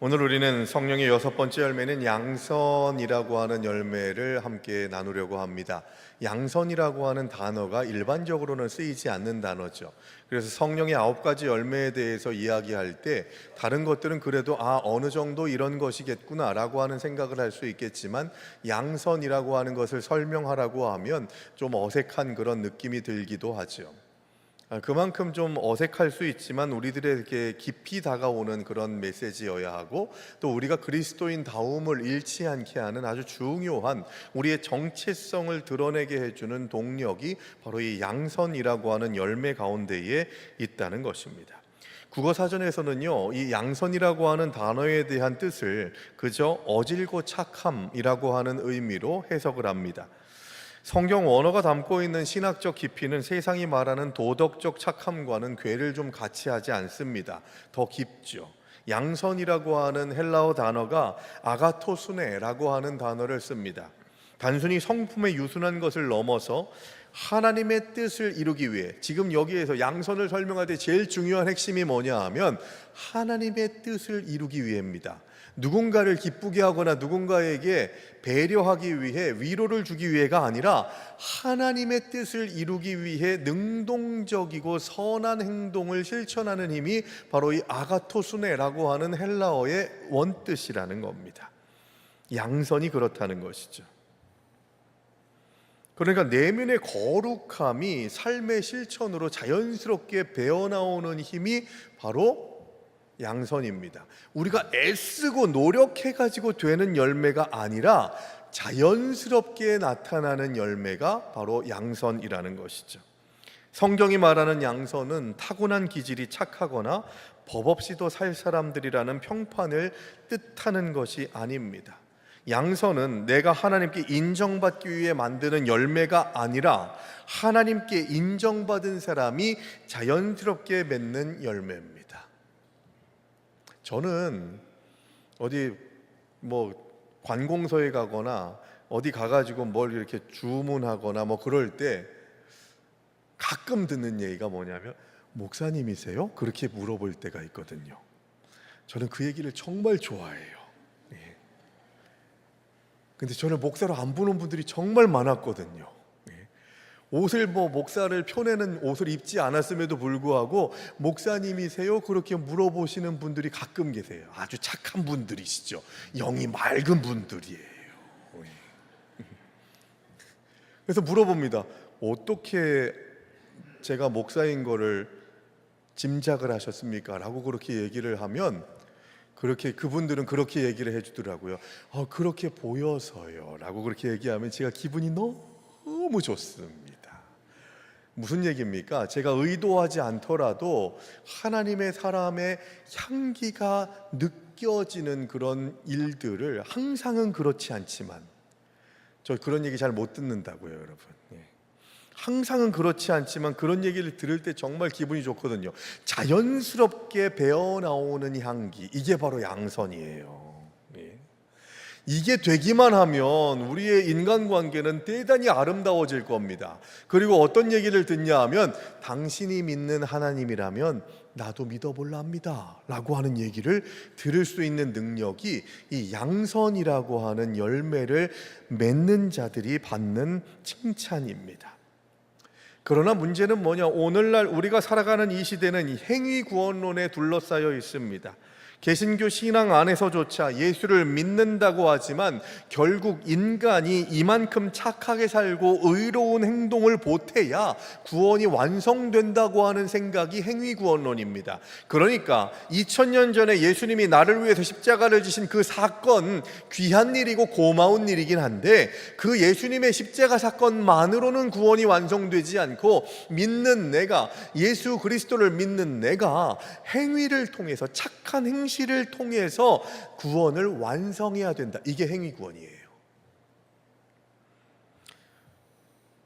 오늘 우리는 성령의 여섯 번째 열매는 양선이라고 하는 열매를 함께 나누려고 합니다. 양선이라고 하는 단어가 일반적으로는 쓰이지 않는 단어죠. 그래서 성령의 9가지 열매에 대해서 이야기할 때 다른 것들은 그래도 어느 정도 이런 것이겠구나 라고 하는 생각을 할 수 있겠지만, 양선이라고 하는 것을 설명하라고 하면 좀 어색한 그런 느낌이 들기도 하죠. 그만큼 좀 어색할 수 있지만 우리들에게 깊이 다가오는 그런 메시지여야 하고, 또 우리가 그리스도인다움을 잃지 않게 하는 아주 중요한 우리의 정체성을 드러내게 해주는 동력이 바로 이 양선이라고 하는 열매 가운데에 있다는 것입니다. 국어사전에서는요, 이 양선이라고 하는 단어에 대한 뜻을 그저 어질고 착함이라고 하는 의미로 해석을 합니다. 성경 원어가 담고 있는 신학적 깊이는 세상이 말하는 도덕적 착함과는 궤를 좀 같이 하지 않습니다. 더 깊죠. 양선이라고 하는 헬라어 단어가 아가토스네라고 하는 단어를 씁니다. 단순히 성품의 유순한 것을 넘어서 하나님의 뜻을 이루기 위해, 지금 여기에서 양선을 설명할 때 제일 중요한 핵심이 뭐냐 하면 하나님의 뜻을 이루기 위해입니다. 누군가를 기쁘게 하거나 누군가에게 배려하기 위해, 위로를 주기 위해가 아니라 하나님의 뜻을 이루기 위해 능동적이고 선한 행동을 실천하는 힘이 바로 이 아가토스네라고 하는 헬라어의 원뜻이라는 겁니다. 양선이 그렇다는 것이죠. 그러니까 내면의 거룩함이 삶의 실천으로 자연스럽게 배어나오는 힘이 바로 양선입니다. 우리가 애쓰고 노력해가지고 되는 열매가 아니라 자연스럽게 나타나는 열매가 바로 양선이라는 것이죠. 성경이 말하는 양선은 타고난 기질이 착하거나 법 없이도 살 사람들이라는 평판을 뜻하는 것이 아닙니다. 양선은 내가 하나님께 인정받기 위해 만드는 열매가 아니라 하나님께 인정받은 사람이 자연스럽게 맺는 열매입니다. 저는 어디 관공서에 가거나 어디 가가지고 뭘 이렇게 주문하거나 그럴 때 가끔 듣는 얘기가 뭐냐면, 목사님이세요? 그렇게 물어볼 때가 있거든요. 저는 그 얘기를 정말 좋아해요. 근데 저를 목사로 안 보는 분들이 정말 많았거든요. 옷을 목사를 펴내는 옷을 입지 않았음에도 불구하고 목사님이세요? 그렇게 물어보시는 분들이 가끔 계세요. 아주 착한 분들이시죠. 영이 맑은 분들이에요. 그래서 물어봅니다. 어떻게 제가 목사인 거를 짐작을 하셨습니까? 라고 그렇게 얘기를 하면, 그분들은 그렇게 얘기를 해주더라고요. 그렇게 보여서요 라고 그렇게 얘기하면 제가 기분이 너무 좋습니다. 무슨 얘기입니까? 제가 의도하지 않더라도 하나님의 사람의 향기가 느껴지는 그런 일들을, 항상은 그렇지 않지만, 저 그런 얘기 잘 못 듣는다고요, 여러분. 항상은 그렇지 않지만 그런 얘기를 들을 때 정말 기분이 좋거든요. 자연스럽게 배어나오는 향기, 이게 바로 양선이에요. 이게 되기만 하면 우리의 인간관계는 대단히 아름다워질 겁니다. 그리고 어떤 얘기를 듣냐 하면, 당신이 믿는 하나님이라면 나도 믿어볼라 합니다 라고 하는 얘기를 들을 수 있는 능력이 이 양선이라고 하는 열매를 맺는 자들이 받는 칭찬입니다. 그러나 문제는 뭐냐? 오늘날 우리가 살아가는 이 시대는 행위구원론에 둘러싸여 있습니다. 개신교 신앙 안에서조차 예수를 믿는다고 하지만 결국 인간이 이만큼 착하게 살고 의로운 행동을 보태야 구원이 완성된다고 하는 생각이 행위구원론입니다. 그러니까 2000년 전에 예수님이 나를 위해서 십자가를 지신 그 사건, 귀한 일이고 고마운 일이긴 한데, 그 예수님의 십자가 사건만으로는 구원이 완성되지 않고, 믿는 내가, 예수 그리스도를 믿는 내가 행위를 통해서, 착한 행실을 통해서 구원을 완성해야 된다. 이게 행위구원이에요.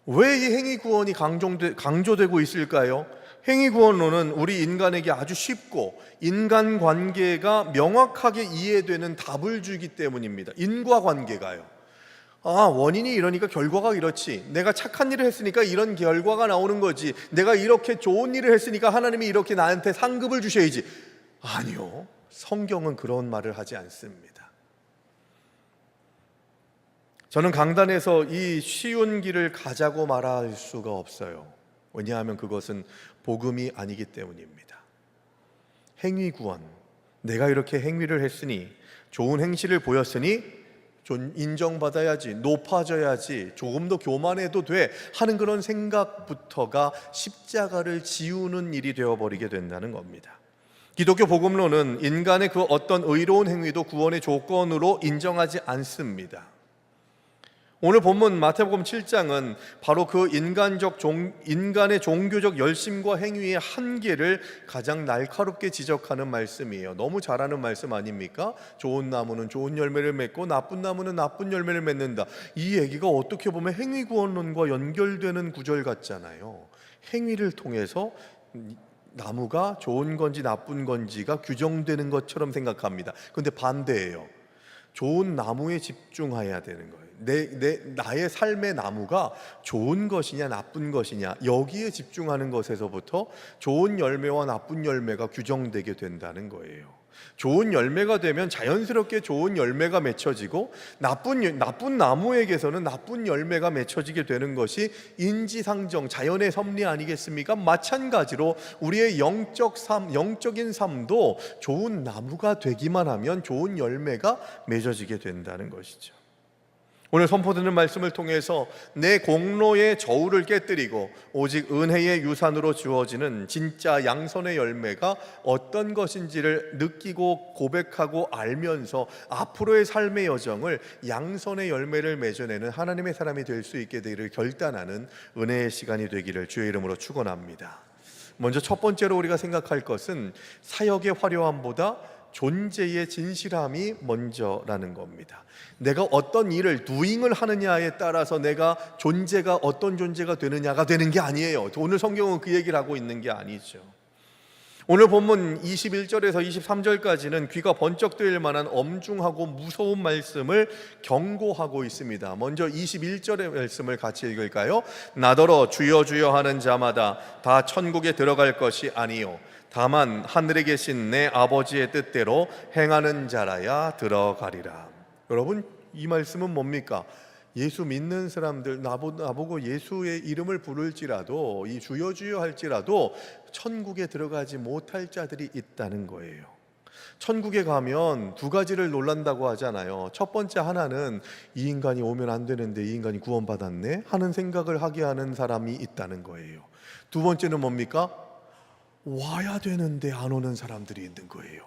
왜 이 행위구원이 강조되고 있을까요? 행위구원론은 우리 인간에게 아주 쉽고 인간관계가 명확하게 이해되는 답을 주기 때문입니다. 인과관계가요. 원인이 이러니까 결과가 이렇지. 내가 착한 일을 했으니까 이런 결과가 나오는 거지. 내가 이렇게 좋은 일을 했으니까 하나님이 이렇게 나한테 상급을 주셔야지. 아니요. 성경은 그런 말을 하지 않습니다. 저는 강단에서 이 쉬운 길을 가자고 말할 수가 없어요. 왜냐하면 그것은 복음이 아니기 때문입니다. 행위 구원, 내가 이렇게 행위를 했으니, 좋은 행실을 보였으니 좀 인정받아야지, 높아져야지, 조금 더 교만해도 돼 하는 그런 생각부터가 십자가를 지우는 일이 되어버리게 된다는 겁니다. 기독교 복음론은 인간의 그 어떤 의로운 행위도 구원의 조건으로 인정하지 않습니다. 오늘 본문 마태복음 7장은 바로 그 인간의 종교적 열심과 행위의 한계를 가장 날카롭게 지적하는 말씀이에요. 너무 잘하는 말씀 아닙니까? 좋은 나무는 좋은 열매를 맺고 나쁜 나무는 나쁜 열매를 맺는다. 이 얘기가 어떻게 보면 행위구원론과 연결되는 구절 같잖아요. 행위를 통해서 나무가 좋은 건지 나쁜 건지가 규정되는 것처럼 생각합니다. 그런데 반대예요. 좋은 나무에 집중해야 되는 거예요. 나의 삶의 나무가 좋은 것이냐 나쁜 것이냐, 여기에 집중하는 것에서부터 좋은 열매와 나쁜 열매가 규정되게 된다는 거예요. 좋은 열매가 되면 자연스럽게 좋은 열매가 맺혀지고, 나쁜 나무에게서는 나쁜 열매가 맺혀지게 되는 것이 인지상정, 자연의 섭리 아니겠습니까? 마찬가지로 우리의 영적인 삶도 좋은 나무가 되기만 하면 좋은 열매가 맺어지게 된다는 것이죠. 오늘 선포되는 말씀을 통해서 내 공로의 저울을 깨뜨리고 오직 은혜의 유산으로 주어지는 진짜 양선의 열매가 어떤 것인지를 느끼고 고백하고 알면서 앞으로의 삶의 여정을 양선의 열매를 맺어내는 하나님의 사람이 될 수 있게 되기를 결단하는 은혜의 시간이 되기를 주의 이름으로 축원합니다. 먼저 첫 번째로 우리가 생각할 것은 사역의 화려함보다 존재의 진실함이 먼저라는 겁니다. 내가 어떤 일을 doing을 하느냐에 따라서 내가 존재가 어떤 존재가 되느냐가 되는 게 아니에요. 오늘 성경은 그 얘기를 하고 있는 게 아니죠. 오늘 본문 21절에서 23절까지는 귀가 번쩍 뜨일 만한 엄중하고 무서운 말씀을 경고하고 있습니다. 먼저 21절의 말씀을 같이 읽을까요? 나더러 주여 주여 하는 자마다 다 천국에 들어갈 것이 아니요 다만 하늘에 계신 내 아버지의 뜻대로 행하는 자라야 들어가리라. 여러분, 이 말씀은 뭡니까? 예수 믿는 사람들, 나보고 예수의 이름을 부를지라도, 이 주여 주여 할지라도 천국에 들어가지 못할 자들이 있다는 거예요. 천국에 가면 두 가지를 놀란다고 하잖아요. 첫 번째 하나는 이 인간이 오면 안 되는데 이 인간이 구원받았네 하는 생각을 하게 하는 사람이 있다는 거예요. 두 번째는 뭡니까? 와야 되는데 안 오는 사람들이 있는 거예요.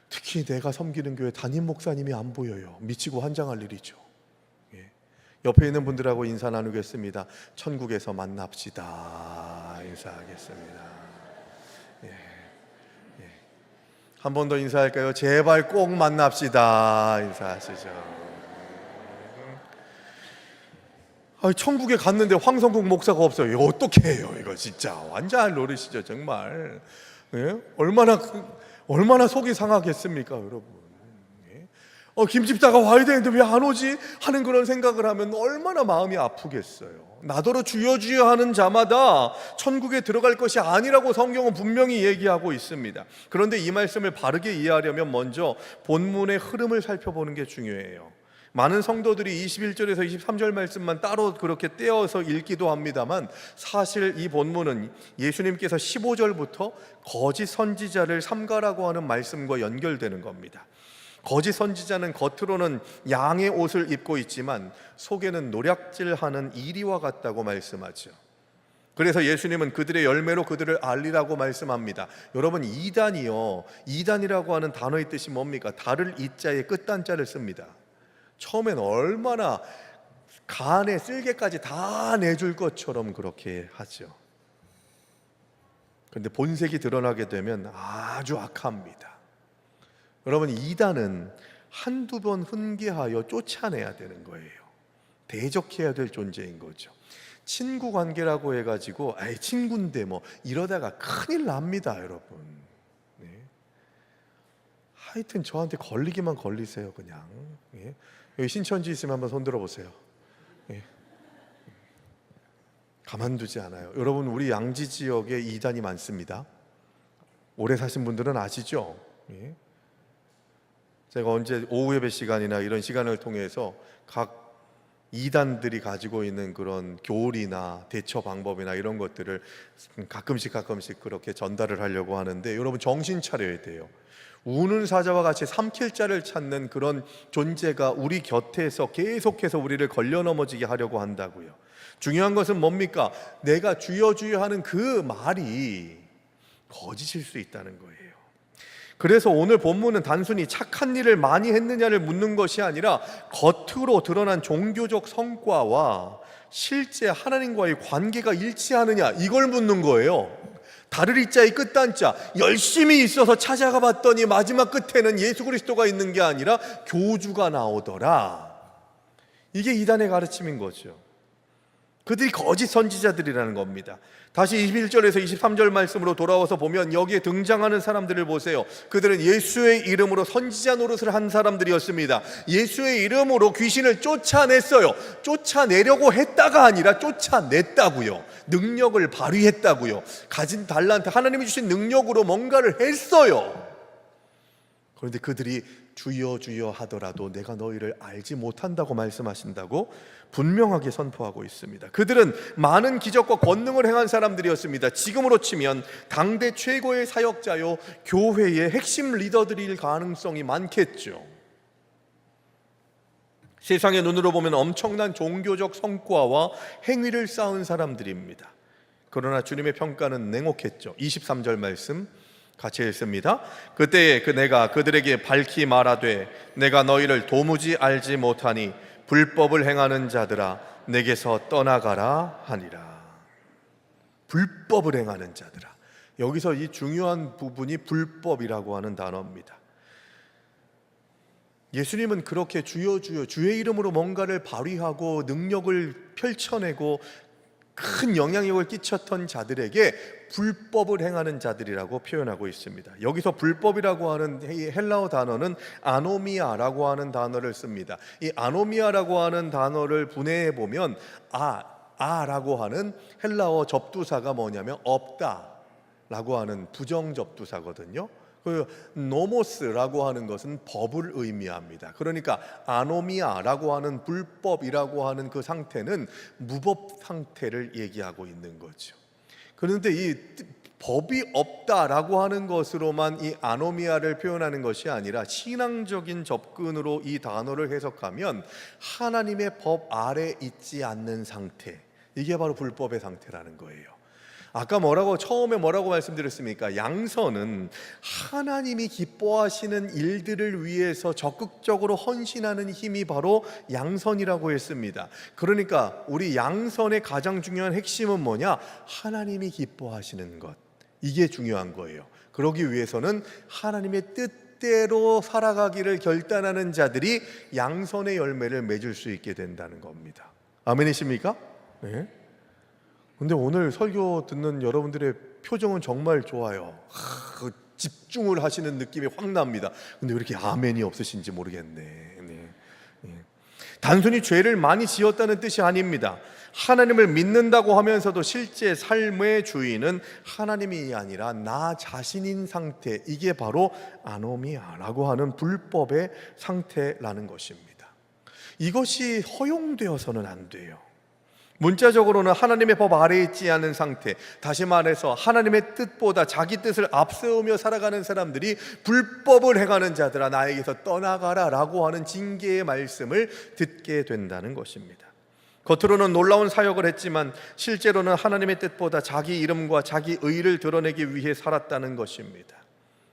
특히 내가 섬기는 교회 담임 목사님이 안 보여요. 미치고 환장할 일이죠. 옆에 있는 분들하고 인사 나누겠습니다. 천국에서 만납시다. 인사하겠습니다. 한 번 더 인사할까요? 제발 꼭 만납시다. 인사하시죠. 천국에 갔는데 황성국 목사가 없어요. 이거 어떻게 해요? 이거 진짜 완전 노릇이죠, 정말. 얼마나 속이 상하겠습니까, 여러분? 김집사가 와야 되는데 왜 안 오지? 하는 그런 생각을 하면 얼마나 마음이 아프겠어요. 나더러 주여 주여 하는 자마다 천국에 들어갈 것이 아니라고 성경은 분명히 얘기하고 있습니다. 그런데 이 말씀을 바르게 이해하려면 먼저 본문의 흐름을 살펴보는 게 중요해요. 많은 성도들이 21절에서 23절 말씀만 따로 그렇게 떼어서 읽기도 합니다만, 사실 이 본문은 예수님께서 15절부터 거짓 선지자를 삼가라고 하는 말씀과 연결되는 겁니다. 거짓 선지자는 겉으로는 양의 옷을 입고 있지만 속에는 노략질하는 이리와 같다고 말씀하죠. 그래서 예수님은 그들의 열매로 그들을 알리라고 말씀합니다. 여러분, 이단이라고 하는 단어의 뜻이 뭡니까? 다를 이자에 끝단자를 씁니다. 처음엔 얼마나 간에 쓸개까지 다 내줄 것처럼 그렇게 하죠. 그런데 본색이 드러나게 되면 아주 악합니다. 여러분, 이단은 한두 번 훈계하여 쫓아내야 되는 거예요. 대적해야 될 존재인 거죠. 친구 관계라고 해가지고 친구인데 뭐 이러다가 큰일 납니다, 여러분. 하여튼 저한테 걸리기만 걸리세요, 그냥. 여기 신천지 있으면 한번 손 들어보세요. 가만두지 않아요. 여러분, 우리 양지 지역에 이단이 많습니다. 오래 사신 분들은 아시죠? 제가 언제 오후 예배 시간이나 이런 시간을 통해서 각 이단들이 가지고 있는 그런 교리나 대처 방법이나 이런 것들을 가끔씩 그렇게 전달을 하려고 하는데, 여러분 정신 차려야 돼요. 우는 사자와 같이 삼킬 자를 찾는 그런 존재가 우리 곁에서 계속해서 우리를 걸려 넘어지게 하려고 한다고요. 중요한 것은 뭡니까? 내가 주여 주여 하는 그 말이 거짓일 수 있다는 거예요. 그래서 오늘 본문은 단순히 착한 일을 많이 했느냐를 묻는 것이 아니라 겉으로 드러난 종교적 성과와 실제 하나님과의 관계가 일치하느냐, 이걸 묻는 거예요. 다를 이자의 끝단자, 열심히 있어서 찾아가 봤더니 마지막 끝에는 예수 그리스도가 있는 게 아니라 교주가 나오더라. 이게 이단의 가르침인 거죠. 그들이 거짓 선지자들이라는 겁니다. 다시 21절에서 23절 말씀으로 돌아와서 보면 여기에 등장하는 사람들을 보세요. 그들은 예수의 이름으로 선지자 노릇을 한 사람들이었습니다. 예수의 이름으로 귀신을 쫓아냈어요. 쫓아내려고 했다가 아니라 쫓아냈다고요. 능력을 발휘했다고요. 가진 달란트, 하나님이 주신 능력으로 뭔가를 했어요. 그런데 그들이 주여 주여 하더라도 내가 너희를 알지 못한다고 말씀하신다고 분명하게 선포하고 있습니다. 그들은 많은 기적과 권능을 행한 사람들이었습니다. 지금으로 치면 당대 최고의 사역자요, 교회의 핵심 리더들일 가능성이 많겠죠. 세상의 눈으로 보면 엄청난 종교적 성과와 행위를 쌓은 사람들입니다. 그러나 주님의 평가는 냉혹했죠. 23절 말씀 같이 읽습니다. 그때에 내가 그들에게 밝히 말하되 내가 너희를 도무지 알지 못하니 불법을 행하는 자들아 내게서 떠나가라 하니라. 불법을 행하는 자들아. 여기서 이 중요한 부분이 불법이라고 하는 단어입니다. 예수님은 그렇게 주여 주여 주의 이름으로 뭔가를 발휘하고 능력을 펼쳐내고 큰 영향력을 끼쳤던 자들에게 불법을 행하는 자들이라고 표현하고 있습니다. 여기서 불법이라고 하는 헬라어 단어는 아노미아라고 하는 단어를 씁니다. 이 아노미아라고 하는 단어를 분해해 보면 아라고 하는 헬라어 접두사가 뭐냐면 없다라고 하는 부정 접두사거든요. 그 노모스라고 하는 것은 법을 의미합니다. 그러니까 아노미아라고 하는 불법이라고 하는 그 상태는 무법 상태를 얘기하고 있는 거죠. 그런데 이 법이 없다라고 하는 것으로만 이 아노미아를 표현하는 것이 아니라 신앙적인 접근으로 이 단어를 해석하면 하나님의 법 아래 있지 않는 상태, 이게 바로 불법의 상태라는 거예요. 아까 처음에 뭐라고 말씀드렸습니까? 양선은 하나님이 기뻐하시는 일들을 위해서 적극적으로 헌신하는 힘이 바로 양선이라고 했습니다. 그러니까 우리 양선의 가장 중요한 핵심은 뭐냐? 하나님이 기뻐하시는 것, 이게 중요한 거예요. 그러기 위해서는 하나님의 뜻대로 살아가기를 결단하는 자들이 양선의 열매를 맺을 수 있게 된다는 겁니다. 아멘이십니까? 네. 근데 오늘 설교 듣는 여러분들의 표정은 정말 좋아요. 집중을 하시는 느낌이 확 납니다. 근데 왜 이렇게 아멘이 없으신지 모르겠네. 단순히 죄를 많이 지었다는 뜻이 아닙니다. 하나님을 믿는다고 하면서도 실제 삶의 주인은 하나님이 아니라 나 자신인 상태, 이게 바로 아노미아라고 하는 불법의 상태라는 것입니다. 이것이 허용되어서는 안 돼요. 문자적으로는 하나님의 법 아래에 있지 않은 상태, 다시 말해서 하나님의 뜻보다 자기 뜻을 앞세우며 살아가는 사람들이 불법을 행하는 자들아 나에게서 떠나가라 라고 하는 징계의 말씀을 듣게 된다는 것입니다. 겉으로는 놀라운 사역을 했지만 실제로는 하나님의 뜻보다 자기 이름과 자기 의를 드러내기 위해 살았다는 것입니다.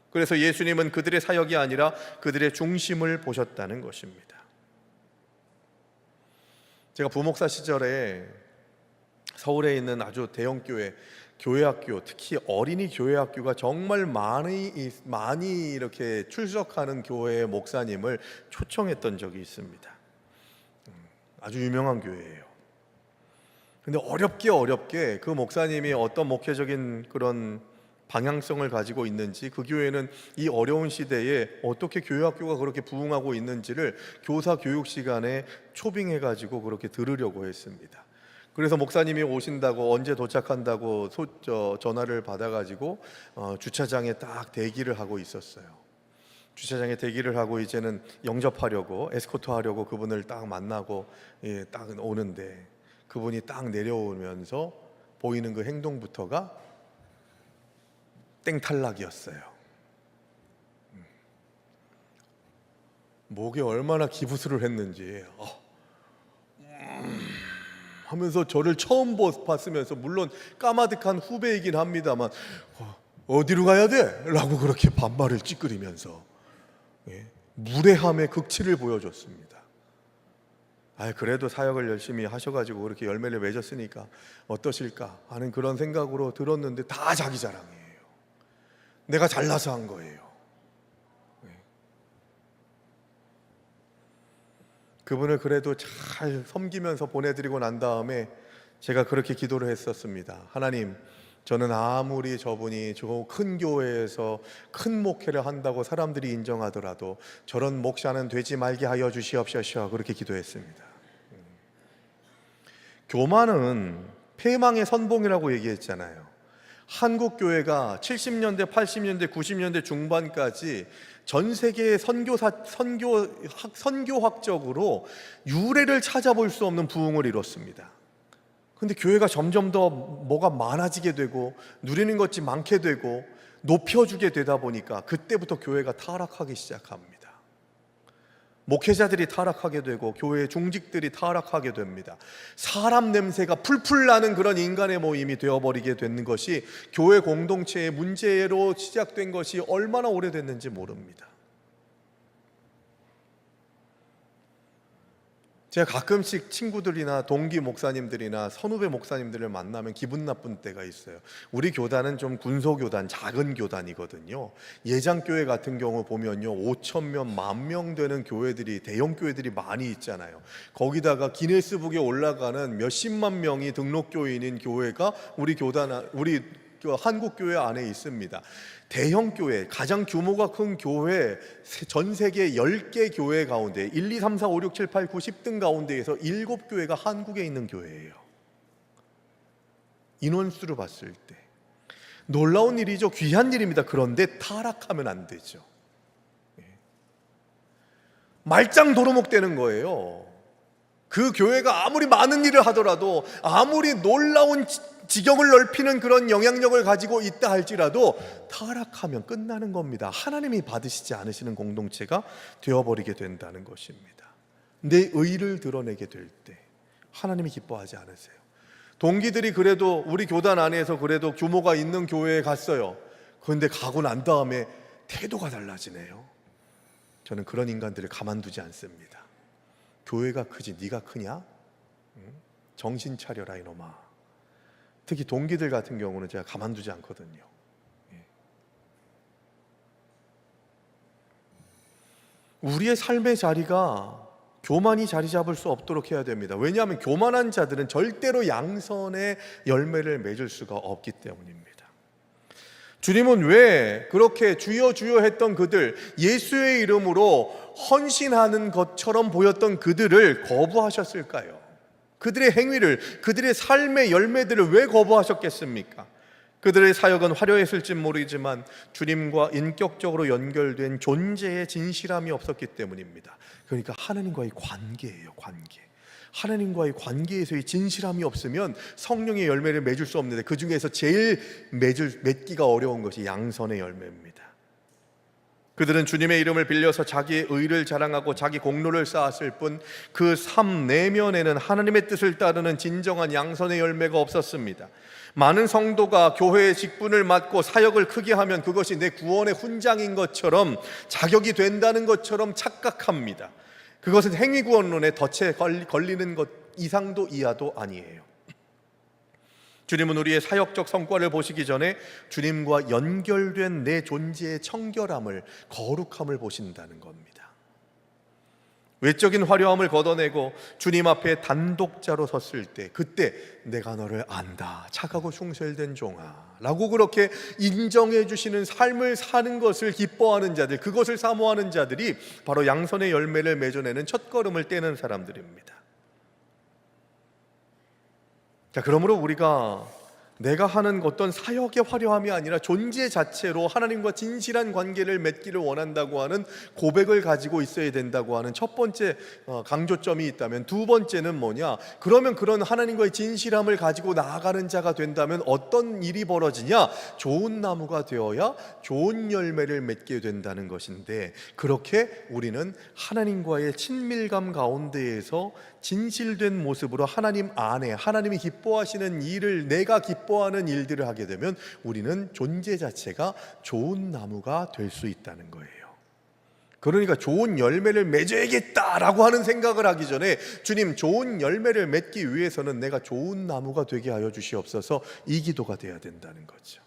그래서 예수님은 그들의 사역이 아니라 그들의 중심을 보셨다는 것입니다. 제가 부목사 시절에 서울에 있는 아주 대형 교회 학교, 특히 어린이 교회 학교가 정말 많이 이렇게 출석하는 교회의 목사님을 초청했던 적이 있습니다. 아주 유명한 교회예요. 근데 어렵게 그 목사님이 어떤 목회적인 그런 방향성을 가지고 있는지, 그 교회는 이 어려운 시대에 어떻게 교회 학교가 그렇게 부흥하고 있는지를 교사 교육 시간에 초빙해가지고 그렇게 들으려고 했습니다. 그래서 목사님이 오신다고, 언제 도착한다고 전화를 받아가지고 주차장에 딱 대기를 하고 있었어요. 주차장에 대기를 하고 이제는 영접하려고 에스코트 하려고 그분을 딱 만나고 딱 오는데 그분이 딱 내려오면서 보이는 그 행동부터가 땡탈락이었어요. 목에 얼마나 기부스를 했는지 하면서 저를 처음 봤으면서, 물론 까마득한 후배이긴 합니다만 어디로 가야 돼? 라고 그렇게 반말을 찌끄리면서 무례함의 극치를 보여줬습니다. 그래도 사역을 열심히 하셔가지고 그렇게 열매를 맺었으니까 어떠실까 하는 그런 생각으로 들었는데 다 자기 자랑이에요. 내가 잘나서 한 거예요. 그분을 그래도 잘 섬기면서 보내드리고 난 다음에 제가 그렇게 기도를 했었습니다. 하나님, 저는 아무리 저분이 저 큰 교회에서 큰 목회를 한다고 사람들이 인정하더라도 저런 목사는 되지 말게 하여 주시옵소서, 그렇게 기도했습니다. 교만은 패망의 선봉이라고 얘기했잖아요. 한국 교회가 70년대, 80년대, 90년대 중반까지 전 세계의 선교학적으로 유래를 찾아볼 수 없는 부흥을 이뤘습니다. 근데 교회가 점점 더 뭐가 많아지게 되고 누리는 것이 많게 되고 높여주게 되다 보니까 그때부터 교회가 타락하기 시작합니다. 목회자들이 타락하게 되고 교회의 중직들이 타락하게 됩니다. 사람 냄새가 풀풀 나는 그런 인간의 모임이 되어버리게 되는 것이 교회 공동체의 문제로 시작된 것이 얼마나 오래됐는지 모릅니다. 제가 가끔씩 친구들이나 동기 목사님들이나 선후배 목사님들을 만나면 기분 나쁜 때가 있어요. 우리 교단은 좀 군소교단, 작은 교단이거든요. 예장교회 같은 경우 보면요, 5,000명, 10,000명 되는 교회들이, 대형 교회들이 많이 있잖아요. 거기다가 기네스북에 올라가는 몇십만 명이 등록교인인 교회가 우리 한국 교회 안에 있습니다. 대형 교회, 가장 규모가 큰 교회, 전 세계 10개 교회 가운데 1, 2, 3, 4, 5, 6, 7, 8, 9, 10등 가운데에서 7교회가 한국에 있는 교회예요. 인원수로 봤을 때 놀라운 일이죠. 귀한 일입니다. 그런데 타락하면 안 되죠. 말짱 도루묵 되는 거예요. 그 교회가 아무리 많은 일을 하더라도, 아무리 놀라운 지경을 넓히는 그런 영향력을 가지고 있다 할지라도 타락하면 끝나는 겁니다. 하나님이 받으시지 않으시는 공동체가 되어버리게 된다는 것입니다. 내 의를 드러내게 될 때 하나님이 기뻐하지 않으세요. 동기들이 그래도 우리 교단 안에서 그래도 규모가 있는 교회에 갔어요. 그런데 가고 난 다음에 태도가 달라지네요. 저는 그런 인간들을 가만두지 않습니다. 교회가 크지 네가 크냐? 정신 차려라 이놈아. 특히 동기들 같은 경우는 제가 가만두지 않거든요. 우리의 삶의 자리가 교만이 자리 잡을 수 없도록 해야 됩니다. 왜냐하면 교만한 자들은 절대로 양선의 열매를 맺을 수가 없기 때문입니다. 주님은 왜 그렇게 주여 주여 했던 그들, 예수의 이름으로 헌신하는 것처럼 보였던 그들을 거부하셨을까요? 그들의 행위를, 그들의 삶의 열매들을 왜 거부하셨겠습니까? 그들의 사역은 화려했을지 모르지만 주님과 인격적으로 연결된 존재의 진실함이 없었기 때문입니다. 그러니까 하나님과의 관계예요, 관계. 하나님과의 관계에서의 진실함이 없으면 성령의 열매를 맺을 수 없는데, 그 중에서 제일 맺기가 어려운 것이 양선의 열매입니다. 그들은 주님의 이름을 빌려서 자기의 의를 자랑하고 자기 공로를 쌓았을 뿐 그 삶 내면에는 하나님의 뜻을 따르는 진정한 양선의 열매가 없었습니다. 많은 성도가 교회의 직분을 맡고 사역을 크게 하면 그것이 내 구원의 훈장인 것처럼, 자격이 된다는 것처럼 착각합니다. 그것은 행위구원론에 덫에 걸리는 것 이상도 이하도 아니에요. 주님은 우리의 사역적 성과를 보시기 전에 주님과 연결된 내 존재의 청결함을, 거룩함을 보신다는 겁니다. 외적인 화려함을 걷어내고 주님 앞에 단독자로 섰을 때, 그때 내가 너를 안다, 착하고 충실된 종아 라고 그렇게 인정해 주시는 삶을 사는 것을 기뻐하는 자들, 그것을 사모하는 자들이 바로 양선의 열매를 맺어내는 첫걸음을 떼는 사람들입니다. 자, 그러므로 우리가 내가 하는 어떤 사역의 화려함이 아니라 존재 자체로 하나님과 진실한 관계를 맺기를 원한다고 하는 고백을 가지고 있어야 된다고 하는 첫 번째 강조점이 있다면, 두 번째는 뭐냐? 그러면 그런 하나님과의 진실함을 가지고 나아가는 자가 된다면 어떤 일이 벌어지냐? 좋은 나무가 되어야 좋은 열매를 맺게 된다는 것인데, 그렇게 우리는 하나님과의 친밀감 가운데에서 진실된 모습으로 하나님 안에 하나님이 기뻐하시는 일을, 내가 기뻐하는 일들을 하게 되면 우리는 존재 자체가 좋은 나무가 될 수 있다는 거예요. 그러니까 좋은 열매를 맺어야겠다라고 하는 생각을 하기 전에, 주님, 좋은 열매를 맺기 위해서는 내가 좋은 나무가 되게 하여 주시옵소서, 이 기도가 돼야 된다는 거죠.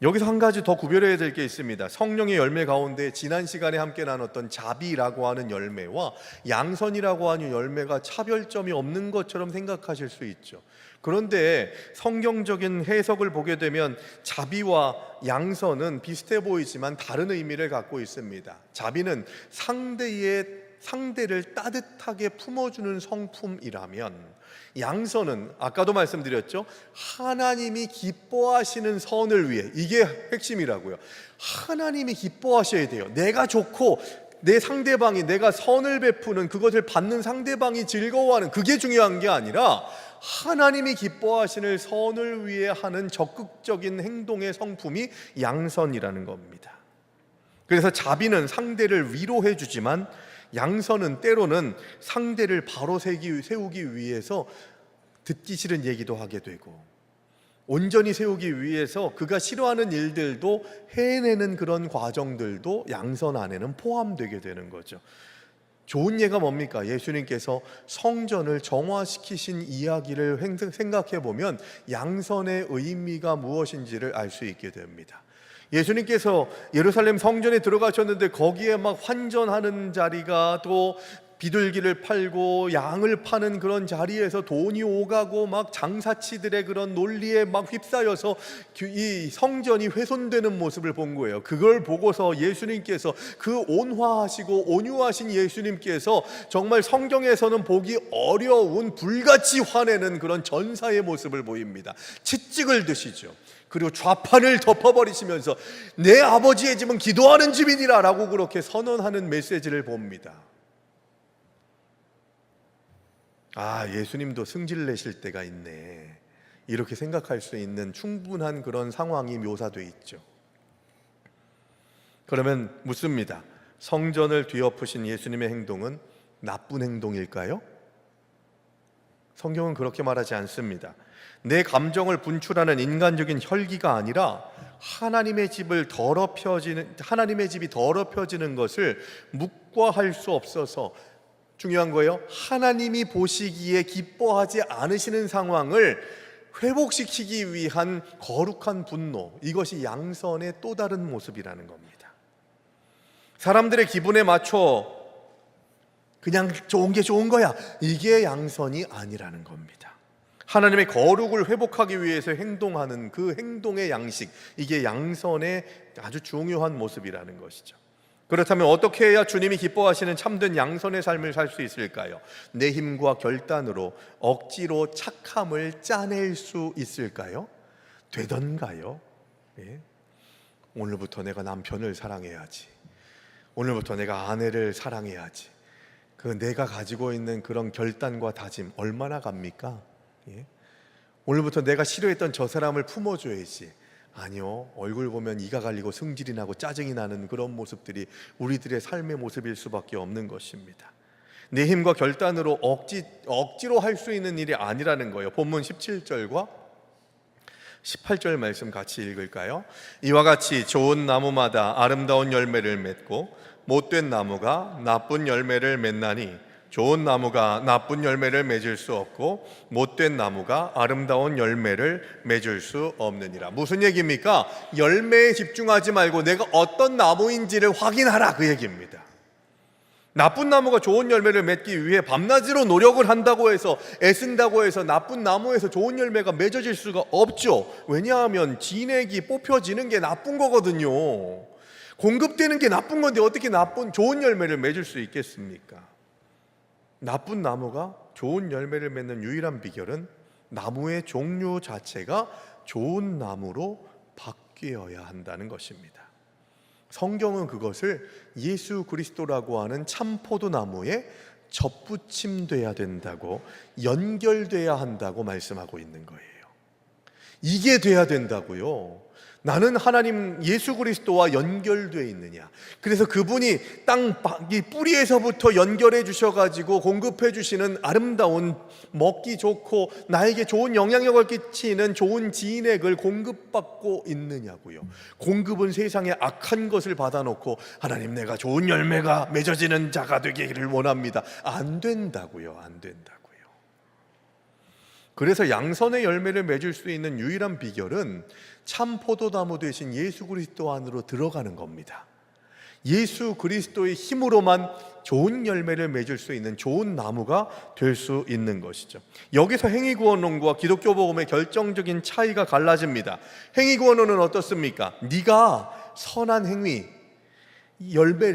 여기서 한 가지 더 구별해야 될 게 있습니다. 성령의 열매 가운데 지난 시간에 함께 나눴던 자비라고 하는 열매와 양선이라고 하는 열매가 차별점이 없는 것처럼 생각하실 수 있죠. 그런데 성경적인 해석을 보게 되면 자비와 양선은 비슷해 보이지만 다른 의미를 갖고 있습니다. 자비는 상대를 따뜻하게 품어주는 성품이라면, 양선은 아까도 말씀드렸죠, 하나님이 기뻐하시는 선을 위해, 이게 핵심이라고요. 하나님이 기뻐하셔야 돼요. 내가 좋고 내 상대방이, 내가 선을 베푸는 그것을 받는 상대방이 즐거워하는, 그게 중요한 게 아니라 하나님이 기뻐하시는 선을 위해 하는 적극적인 행동의 성품이 양선이라는 겁니다. 그래서 자비는 상대를 위로해 주지만, 양선은 때로는 상대를 바로 세우기 위해서 듣기 싫은 얘기도 하게 되고, 온전히 세우기 위해서 그가 싫어하는 일들도 해내는 그런 과정들도 양선 안에는 포함되게 되는 거죠. 좋은 예가 뭡니까? 예수님께서 성전을 정화시키신 이야기를 생각해 보면 양선의 의미가 무엇인지를 알 수 있게 됩니다. 예수님께서 예루살렘 성전에 들어가셨는데 거기에 막 환전하는 자리가, 또 비둘기를 팔고 양을 파는 그런 자리에서 돈이 오가고 막 장사치들의 그런 논리에 막 휩싸여서 이 성전이 훼손되는 모습을 본 거예요. 그걸 보고서 예수님께서, 그 온화하시고 온유하신 예수님께서 정말 성경에서는 보기 어려운 불같이 화내는 그런 전사의 모습을 보입니다. 채찍을 드시죠. 그리고 좌판을 덮어버리시면서 내 아버지의 집은 기도하는 집이니라 라고 그렇게 선언하는 메시지를 봅니다. 아, 예수님도 승질 내실 때가 있네, 이렇게 생각할 수 있는 충분한 그런 상황이 묘사되어 있죠. 그러면 묻습니다. 성전을 뒤엎으신 예수님의 행동은 나쁜 행동일까요? 성경은 그렇게 말하지 않습니다. 내 감정을 분출하는 인간적인 혈기가 아니라 하나님의 집이 더럽혀지는 것을 묵과할 수 없어서, 중요한 거예요, 하나님이 보시기에 기뻐하지 않으시는 상황을 회복시키기 위한 거룩한 분노, 이것이 양선의 또 다른 모습이라는 겁니다. 사람들의 기분에 맞춰 그냥 좋은 게 좋은 거야, 이게 양선이 아니라는 겁니다. 하나님의 거룩을 회복하기 위해서 행동하는 그 행동의 양식, 이게 양선의 아주 중요한 모습이라는 것이죠. 그렇다면 어떻게 해야 주님이 기뻐하시는 참된 양선의 삶을 살 수 있을까요? 내 힘과 결단으로 억지로 착함을 짜낼 수 있을까요? 되던가요? 예? 오늘부터 내가 남편을 사랑해야지, 오늘부터 내가 아내를 사랑해야지, 그 내가 가지고 있는 그런 결단과 다짐 얼마나 갑니까? 예? 오늘부터 내가 싫어했던 저 사람을 품어줘야지. 아니요, 얼굴 보면 이가 갈리고 승질이 나고 짜증이 나는 그런 모습들이 우리들의 삶의 모습일 수밖에 없는 것입니다. 내 힘과 결단으로 억지로 할 수 있는 일이 아니라는 거예요. 본문 17절과 18절 말씀 같이 읽을까요? 이와 같이 좋은 나무마다 아름다운 열매를 맺고 못된 나무가 나쁜 열매를 맺나니, 좋은 나무가 나쁜 열매를 맺을 수 없고 못된 나무가 아름다운 열매를 맺을 수 없느니라. 무슨 얘기입니까? 열매에 집중하지 말고 내가 어떤 나무인지를 확인하라, 그 얘기입니다. 나쁜 나무가 좋은 열매를 맺기 위해 밤낮으로 노력을 한다고 해서, 애쓴다고 해서 나쁜 나무에서 좋은 열매가 맺어질 수가 없죠. 왜냐하면 진액이 뽑혀지는 게 나쁜 거거든요. 공급되는 게 나쁜 건데 어떻게 좋은 열매를 맺을 수 있겠습니까? 나쁜 나무가 좋은 열매를 맺는 유일한 비결은 나무의 종류 자체가 좋은 나무로 바뀌어야 한다는 것입니다. 성경은 그것을 예수 그리스도라고 하는 참 포도나무에 접붙임돼야 된다고, 연결돼야 한다고 말씀하고 있는 거예요. 이게 돼야 된다고요. 나는 하나님 예수 그리스도와 연결되어 있느냐. 그래서 그분이 땅 뿌리에서부터 연결해 주셔가지고 공급해 주시는 아름다운, 먹기 좋고 나에게 좋은 영향력을 끼치는 좋은 진액을 공급받고 있느냐고요. 공급은 세상에 악한 것을 받아놓고 하나님 내가 좋은 열매가 맺어지는 자가 되기를 원합니다. 안 된다고요. 안 된다고요. 그래서 양선의 열매를 맺을 수 있는 유일한 비결은 참 포도나무 되신 예수 그리스도 안으로 들어가는 겁니다. 예수 그리스도의 힘으로만 좋은 열매를 맺을 수 있는 좋은 나무가 될 수 있는 것이죠. 여기서 행위구원론과 기독교 복음의 결정적인 차이가 갈라집니다. 행위구원론은 어떻습니까? 네가 선한 행위,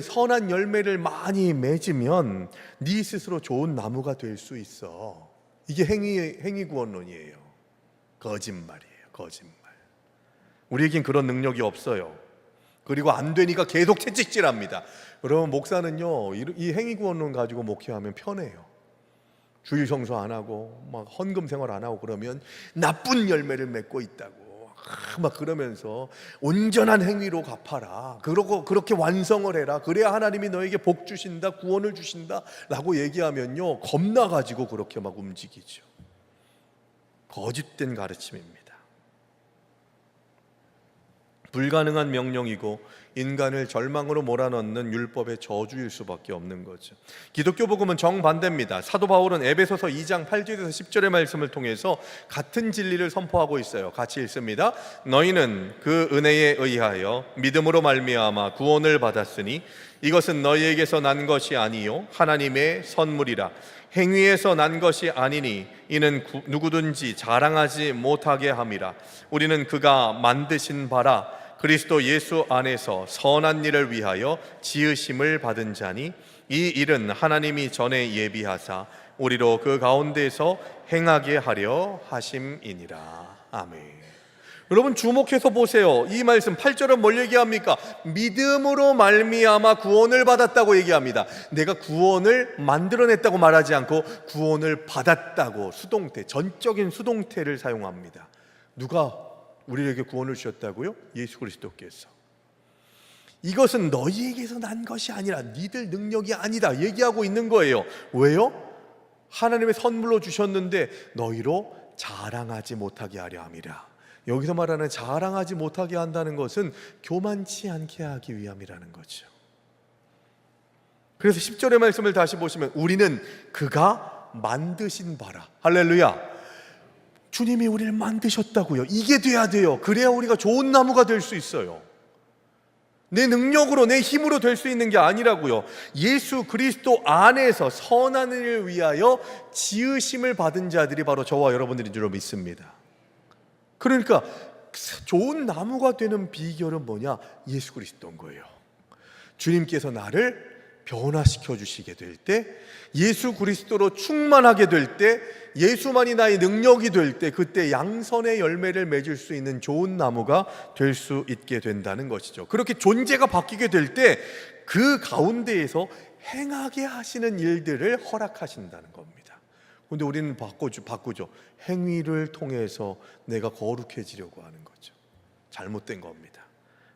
선한 열매를 많이 맺으면 네 스스로 좋은 나무가 될 수 있어. 이게 행위구원론이에요. 거짓말이에요. 거짓말. 우리에겐 그런 능력이 없어요. 그리고 안 되니까 계속 채찍질합니다. 그러면 목사는요, 이 행위구원론 가지고 목회하면 편해요. 주일 성수 안 하고 막 헌금 생활 안 하고 그러면 나쁜 열매를 맺고 있다고 막 그러면서 온전한 행위로 갚아라, 그러고 그렇게 완성을 해라, 그래야 하나님이 너에게 복 주신다, 구원을 주신다 라고 얘기하면요, 겁나가지고 그렇게 막 움직이죠. 거짓된 가르침입니다. 불가능한 명령이고 인간을 절망으로 몰아넣는 율법의 저주일 수밖에 없는 거죠. 기독교 복음은 정반대입니다. 사도 바울은 에베소서 2장 8절에서 10절의 말씀을 통해서 같은 진리를 선포하고 있어요. 같이 읽습니다. 너희는 그 은혜에 의하여 믿음으로 말미암아 구원을 받았으니 이것은 너희에게서 난 것이 아니요 하나님의 선물이라. 행위에서 난 것이 아니니 이는 누구든지 자랑하지 못하게 함이라. 우리는 그가 만드신 바라 그리스도 예수 안에서 선한 일을 위하여 지으심을 받은 자니 이 일은 하나님이 전에 예비하사 우리로 그 가운데에서 행하게 하려 하심이니라. 아멘. 여러분 주목해서 보세요. 이 말씀 8절은 뭘 얘기합니까? 믿음으로 말미암아 구원을 받았다고 얘기합니다. 내가 구원을 만들어냈다고 말하지 않고 구원을 받았다고, 수동태, 전적인 수동태를 사용합니다. 누가 우리에게 구원을 주셨다고요? 예수 그리스도께서. 이것은 너희에게서 난 것이 아니라 니들 능력이 아니다 얘기하고 있는 거예요. 왜요? 하나님의 선물로 주셨는데 너희로 자랑하지 못하게 하려 함이라. 여기서 말하는 자랑하지 못하게 한다는 것은 교만치 않게 하기 위함이라는 거죠. 그래서 10절의 말씀을 다시 보시면 우리는 그가 만드신 바라. 할렐루야. 주님이 우리를 만드셨다고요. 이게 돼야 돼요. 그래야 우리가 좋은 나무가 될 수 있어요. 내 능력으로, 내 힘으로 될 수 있는 게 아니라고요. 예수 그리스도 안에서 선한 일을 위하여 지으심을 받은 자들이 바로 저와 여러분들인 줄 믿습니다. 그러니까 좋은 나무가 되는 비결은 뭐냐? 예수 그리스도인 거예요. 주님께서 나를 변화시켜 주시게 될 때, 예수 그리스도로 충만하게 될 때, 예수만이 나의 능력이 될 때, 그때 양선의 열매를 맺을 수 있는 좋은 나무가 될 수 있게 된다는 것이죠. 그렇게 존재가 바뀌게 될 때 그 가운데에서 행하게 하시는 일들을 허락하신다는 겁니다. 그런데 우리는 바꾸죠. 행위를 통해서 내가 거룩해지려고 하는 거죠. 잘못된 겁니다.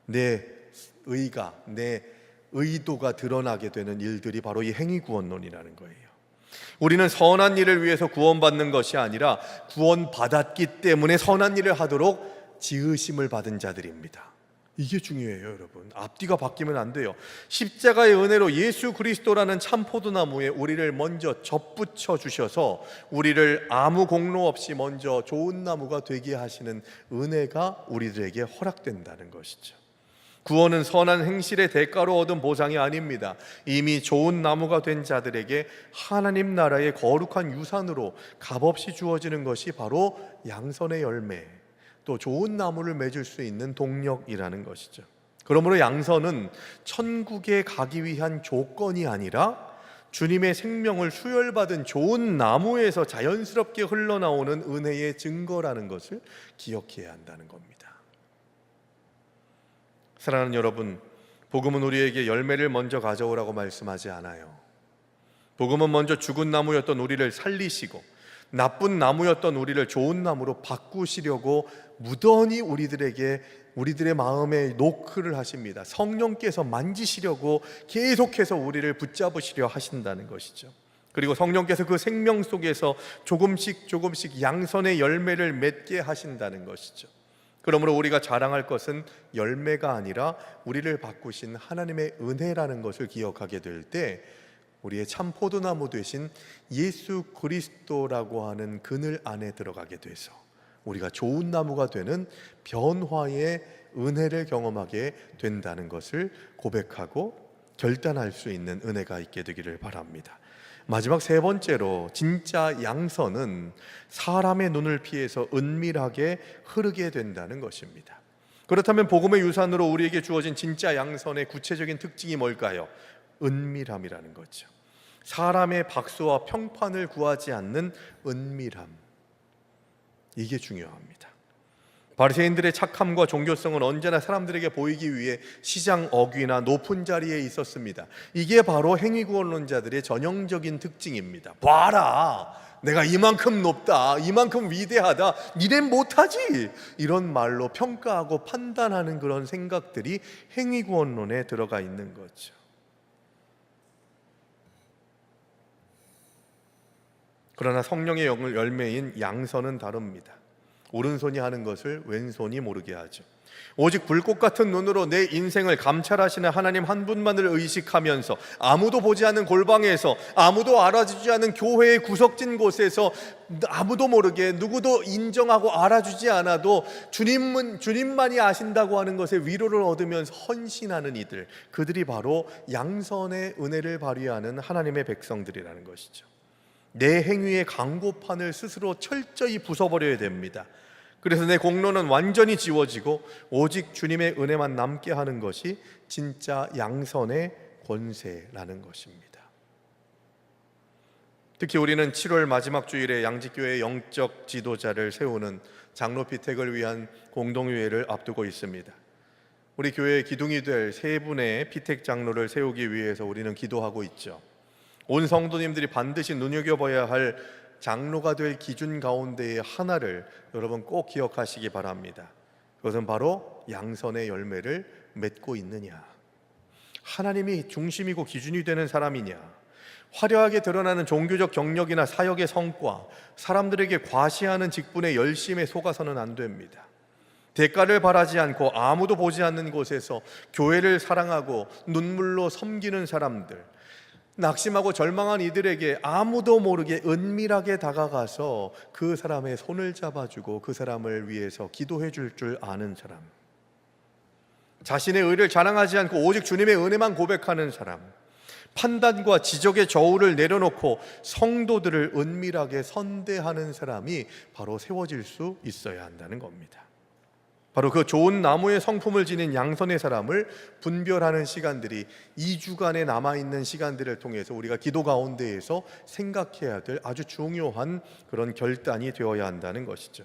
내 의가, 내 의도가 드러나게 되는 일들이 바로 이 행위구원론이라는 거예요. 우리는 선한 일을 위해서 구원받는 것이 아니라 구원받았기 때문에 선한 일을 하도록 지으심을 받은 자들입니다. 이게 중요해요, 여러분. 앞뒤가 바뀌면 안 돼요. 십자가의 은혜로 예수 그리스도라는 참 포도나무에 우리를 먼저 접붙여 주셔서 우리를 아무 공로 없이 먼저 좋은 나무가 되게 하시는 은혜가 우리들에게 허락된다는 것이죠. 구원은 선한 행실의 대가로 얻은 보상이 아닙니다. 이미 좋은 나무가 된 자들에게 하나님 나라의 거룩한 유산으로 값없이 주어지는 것이 바로 양선의 열매, 또 좋은 나무를 맺을 수 있는 동력이라는 것이죠. 그러므로 양선은 천국에 가기 위한 조건이 아니라 주님의 생명을 수혈받은 좋은 나무에서 자연스럽게 흘러나오는 은혜의 증거라는 것을 기억해야 한다는 겁니다. 사랑하는 여러분, 복음은 우리에게 열매를 먼저 가져오라고 말씀하지 않아요. 복음은 먼저 죽은 나무였던 우리를 살리시고 나쁜 나무였던 우리를 좋은 나무로 바꾸시려고 무던히 우리들의 마음에 노크를 하십니다. 성령께서 만지시려고 계속해서 우리를 붙잡으시려 하신다는 것이죠. 그리고 성령께서 그 생명 속에서 조금씩 양선의 열매를 맺게 하신다는 것이죠. 그러므로 우리가 자랑할 것은 열매가 아니라 우리를 바꾸신 하나님의 은혜라는 것을 기억하게 될 때 우리의 참 포도나무 되신 예수 그리스도라고 하는 그늘 안에 들어가게 돼서 우리가 좋은 나무가 되는 변화의 은혜를 경험하게 된다는 것을 고백하고 결단할 수 있는 은혜가 있게 되기를 바랍니다. 마지막 세 번째로, 진짜 양선은 사람의 눈을 피해서 은밀하게 흐르게 된다는 것입니다. 그렇다면 복음의 유산으로 우리에게 주어진 진짜 양선의 구체적인 특징이 뭘까요? 은밀함이라는 거죠. 사람의 박수와 평판을 구하지 않는 은밀함, 이게 중요합니다. 바리새인들의 착함과 종교성은 언제나 사람들에게 보이기 위해 시장 어귀나 높은 자리에 있었습니다. 이게 바로 행위구원론자들의 전형적인 특징입니다. 봐라, 내가 이만큼 높다, 이만큼 위대하다, 니넨 못하지, 이런 말로 평가하고 판단하는 그런 생각들이 행위구원론에 들어가 있는 거죠. 그러나 성령의 열매인 양선은 다릅니다. 오른손이 하는 것을 왼손이 모르게 하죠. 오직 불꽃 같은 눈으로 내 인생을 감찰하시는 하나님 한 분만을 의식하면서 아무도 보지 않는 골방에서, 아무도 알아주지 않은 교회의 구석진 곳에서 아무도 모르게, 누구도 인정하고 알아주지 않아도 주님만이 아신다고 하는 것에 위로를 얻으면서 헌신하는 이들, 그들이 바로 양선의 은혜를 발휘하는 하나님의 백성들이라는 것이죠. 내 행위의 강고판을 스스로 철저히 부숴버려야 됩니다. 그래서 내 공로는 완전히 지워지고 오직 주님의 은혜만 남게 하는 것이 진짜 양선의 권세라는 것입니다. 특히 우리는 7월 마지막 주일에 양지교회 영적 지도자를 세우는 장로 피택을 위한 공동회의를 앞두고 있습니다. 우리 교회의 기둥이 될 세 분의 피택 장로를 세우기 위해서 우리는 기도하고 있죠. 온 성도님들이 반드시 눈여겨봐야 할 장로가 될 기준 가운데의 하나를 여러분 꼭 기억하시기 바랍니다. 그것은 바로 양선의 열매를 맺고 있느냐, 하나님이 중심이고 기준이 되는 사람이냐, 화려하게 드러나는 종교적 경력이나 사역의 성과, 사람들에게 과시하는 직분의 열심에 속아서는 안 됩니다. 대가를 바라지 않고 아무도 보지 않는 곳에서 교회를 사랑하고 눈물로 섬기는 사람들, 낙심하고 절망한 이들에게 아무도 모르게 은밀하게 다가가서 그 사람의 손을 잡아주고 그 사람을 위해서 기도해 줄 아는 사람, 자신의 의를 자랑하지 않고 오직 주님의 은혜만 고백하는 사람, 판단과 지적의 저울을 내려놓고 성도들을 은밀하게 선대하는 사람이 바로 세워질 수 있어야 한다는 겁니다. 바로 그 좋은 나무의 성품을 지닌 양선의 사람을 분별하는 시간들이 2주간에 남아있는 시간들을 통해서 우리가 기도 가운데에서 생각해야 될 아주 중요한 그런 결단이 되어야 한다는 것이죠.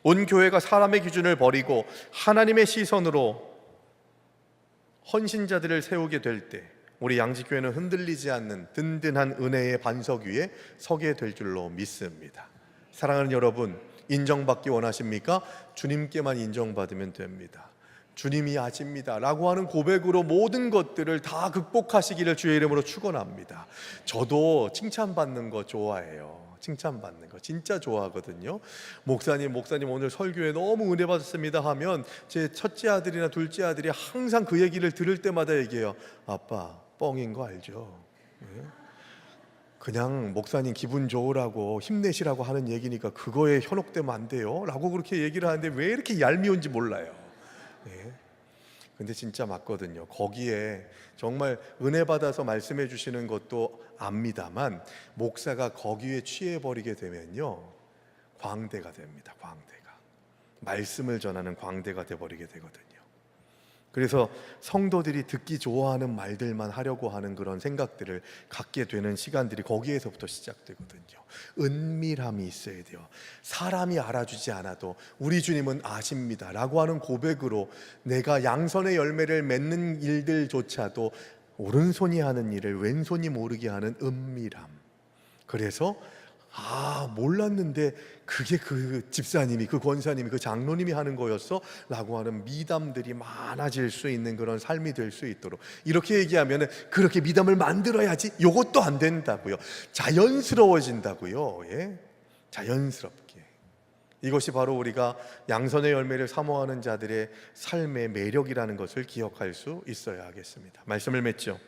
온 교회가 사람의 기준을 버리고 하나님의 시선으로 헌신자들을 세우게 될 때 우리 양지교회는 흔들리지 않는 든든한 은혜의 반석 위에 서게 될 줄로 믿습니다. 사랑하는 여러분, 인정받기 원하십니까? 주님께만 인정받으면 됩니다. 주님이 아십니다 라고 하는 고백으로 모든 것들을 다 극복하시기를 주의 이름으로 축원합니다. 저도 칭찬받는 거 좋아해요. 칭찬받는 거 진짜 좋아하거든요. 목사님 오늘 설교에 너무 은혜 받았습니다 하면 제 첫째 아들이나 둘째 아들이 항상 그 얘기를 들을 때마다 얘기해요. 아빠, 뻥인 거 알죠? 그냥 목사님 기분 좋으라고 힘내시라고 하는 얘기니까 그거에 현혹되면 안 돼요 라고 그렇게 얘기를 하는데 왜 이렇게 얄미운지 몰라요. 근데 진짜 맞거든요. 거기에 정말 은혜 받아서 말씀해 주시는 것도 압니다만 목사가 거기에 취해버리게 되면요, 광대가 됩니다. 광대가 말씀을 전하는 광대가 돼버리게 되거든요. 그래서 성도들이 듣기 좋아하는 말들만 하려고 하는 그런 생각들을 갖게 되는 시간들이 거기에서부터 시작되거든요. 은밀함이 있어야 돼요. 사람이 알아주지 않아도 우리 주님은 아십니다 라고 하는 고백으로 내가 양선의 열매를 맺는 일들조차도 오른손이 하는 일을 왼손이 모르게 하는 은밀함. 그래서 몰랐는데 그게 그 집사님이, 그 권사님이, 그 장로님이 하는 거였어? 라고 하는 미담들이 많아질 수 있는 그런 삶이 될 수 있도록, 이렇게 얘기하면 그렇게 미담을 만들어야지, 요것도 안 된다고요. 자연스러워진다고요. 예? 자연스럽게. 이것이 바로 우리가 양선의 열매를 사모하는 자들의 삶의 매력이라는 것을 기억할 수 있어야 하겠습니다. 말씀을 맺죠.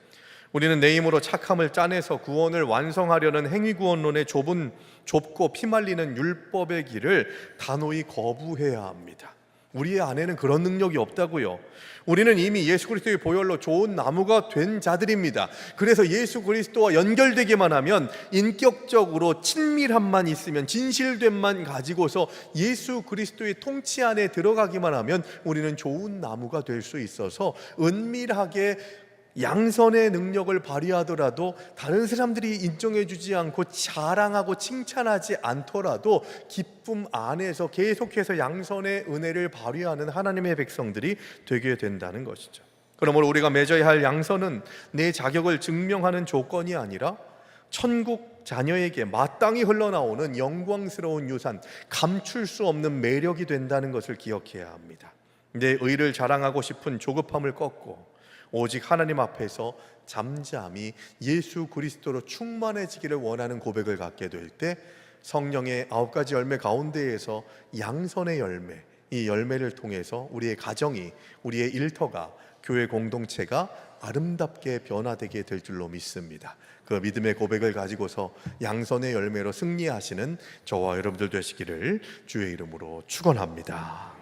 우리는 내 힘으로 착함을 짜내서 구원을 완성하려는 행위구원론의 좁고 피말리는 율법의 길을 단호히 거부해야 합니다. 우리의 안에는 그런 능력이 없다고요. 우리는 이미 예수 그리스도의 보혈로 좋은 나무가 된 자들입니다. 그래서 예수 그리스도와 연결되기만 하면, 인격적으로 친밀함만 있으면, 진실됨만 가지고서 예수 그리스도의 통치 안에 들어가기만 하면 우리는 좋은 나무가 될 수 있어서, 은밀하게 양선의 능력을 발휘하더라도 다른 사람들이 인정해주지 않고 자랑하고 칭찬하지 않더라도 기쁨 안에서 계속해서 양선의 은혜를 발휘하는 하나님의 백성들이 되게 된다는 것이죠. 그러므로 우리가 맺어야 할 양선은 내 자격을 증명하는 조건이 아니라 천국 자녀에게 마땅히 흘러나오는 영광스러운 유산, 감출 수 없는 매력이 된다는 것을 기억해야 합니다. 내 의를 자랑하고 싶은 조급함을 꺾고 오직 하나님 앞에서 잠잠히 예수 그리스도로 충만해지기를 원하는 고백을 갖게 될 때, 성령의 9가지 열매 가운데에서 양선의 열매, 이 열매를 통해서 우리의 가정이, 우리의 일터가, 교회 공동체가 아름답게 변화되게 될 줄로 믿습니다. 그 믿음의 고백을 가지고서 양선의 열매로 승리하시는 저와 여러분들 되시기를 주의 이름으로 축원합니다.